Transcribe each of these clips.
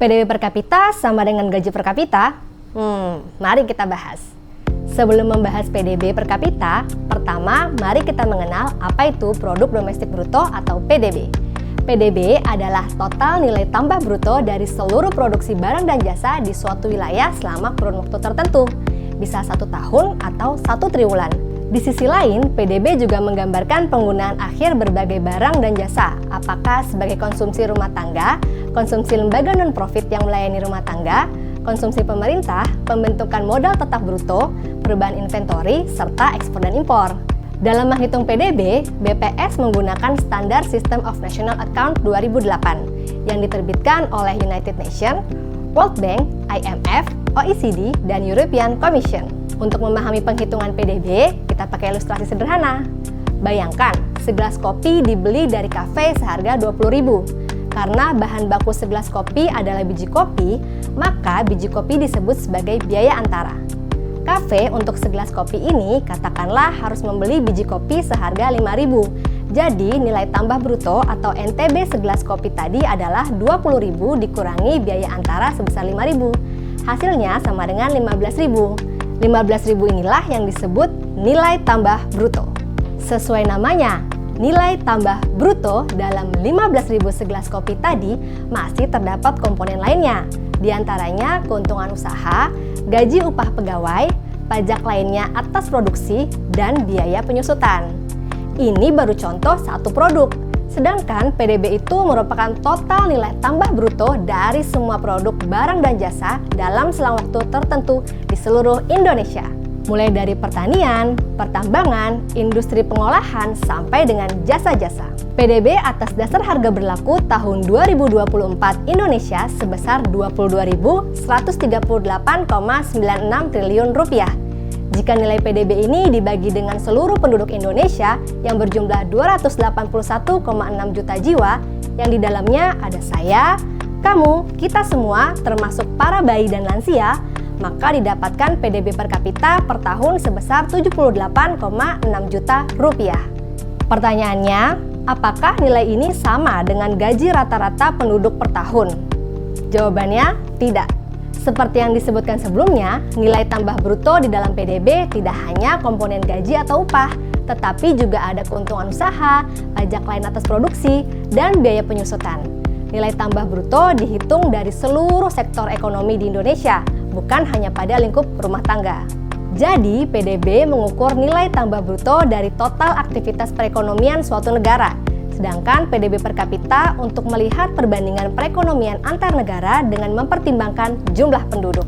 PDB per kapita sama dengan gaji per kapita? Mari kita bahas. Sebelum membahas PDB per kapita, pertama mari kita mengenal apa itu produk domestik bruto atau PDB. PDB adalah total nilai tambah bruto dari seluruh produksi barang dan jasa di suatu wilayah selama kurun waktu tertentu, bisa 1 tahun atau 1 triwulan. Di sisi lain, PDB juga menggambarkan penggunaan akhir berbagai barang dan jasa, apakah sebagai konsumsi rumah tangga, konsumsi lembaga non-profit yang melayani rumah tangga, konsumsi pemerintah, pembentukan modal tetap bruto, perubahan inventory, serta ekspor dan impor. Dalam menghitung PDB, BPS menggunakan Standar System of National Account 2008 yang diterbitkan oleh United Nations, World Bank, IMF, OECD, dan European Commission. Untuk memahami penghitungan PDB, kita pakai ilustrasi sederhana. Bayangkan, segelas kopi dibeli dari kafe seharga 20.000. Karena bahan baku segelas kopi adalah biji kopi, maka biji kopi disebut sebagai biaya antara. Kafe untuk segelas kopi ini katakanlah harus membeli biji kopi seharga 5.000. Jadi nilai tambah bruto atau NTB segelas kopi tadi adalah 20.000 dikurangi biaya antara sebesar 5.000. Hasilnya sama dengan 15.000. 15.000 inilah yang disebut nilai tambah bruto. Sesuai namanya, nilai tambah bruto dalam 15.000 segelas kopi tadi masih terdapat komponen lainnya. Di antaranya keuntungan usaha, gaji upah pegawai, pajak lainnya atas produksi, dan biaya penyusutan. Ini baru contoh satu produk. Sedangkan PDB itu merupakan total nilai tambah bruto dari semua produk barang dan jasa dalam selang waktu tertentu di seluruh Indonesia. Mulai dari pertanian, pertambangan, industri pengolahan, sampai dengan jasa-jasa. PDB atas dasar harga berlaku tahun 2024 Indonesia sebesar Rp22.138,96 triliun. Jika nilai PDB ini dibagi dengan seluruh penduduk Indonesia yang berjumlah 281,6 juta jiwa, yang di dalamnya ada saya, kamu, kita semua, termasuk para bayi dan lansia, maka didapatkan PDB per kapita per tahun sebesar Rp78,6 juta. Pertanyaannya, apakah nilai ini sama dengan gaji rata-rata penduduk per tahun? Jawabannya, tidak. Seperti yang disebutkan sebelumnya, nilai tambah bruto di dalam PDB tidak hanya komponen gaji atau upah, tetapi juga ada keuntungan usaha, pajak lain atas produksi, dan biaya penyusutan. Nilai tambah bruto dihitung dari seluruh sektor ekonomi di Indonesia, bukan hanya pada lingkup rumah tangga. Jadi, PDB mengukur nilai tambah bruto dari total aktivitas perekonomian suatu negara. Sedangkan PDB per kapita untuk melihat perbandingan perekonomian antar negara dengan mempertimbangkan jumlah penduduk.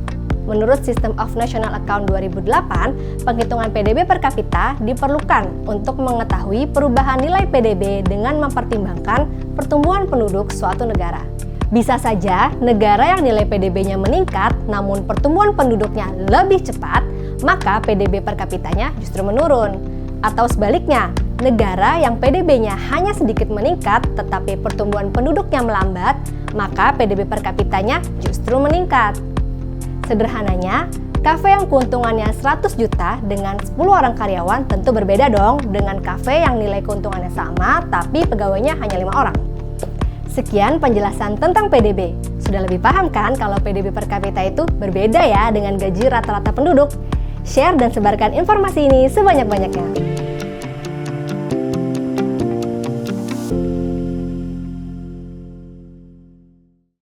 Menurut System of National Account 2008, penghitungan PDB per kapita diperlukan untuk mengetahui perubahan nilai PDB dengan mempertimbangkan pertumbuhan penduduk suatu negara. Bisa saja negara yang nilai PDB-nya meningkat namun pertumbuhan penduduknya lebih cepat, maka PDB per kapitanya justru menurun. Atau sebaliknya, negara yang PDB-nya hanya sedikit meningkat tetapi pertumbuhan penduduknya melambat, maka PDB per kapitanya justru meningkat. Sederhananya, kafe yang keuntungannya 100 juta dengan 10 orang karyawan tentu berbeda dong dengan kafe yang nilai keuntungannya sama tapi pegawainya hanya 5 orang. Sekian penjelasan tentang PDB. Sudah lebih paham kan kalau PDB per kapita itu berbeda ya dengan gaji rata-rata penduduk? Share dan sebarkan informasi ini sebanyak-banyaknya.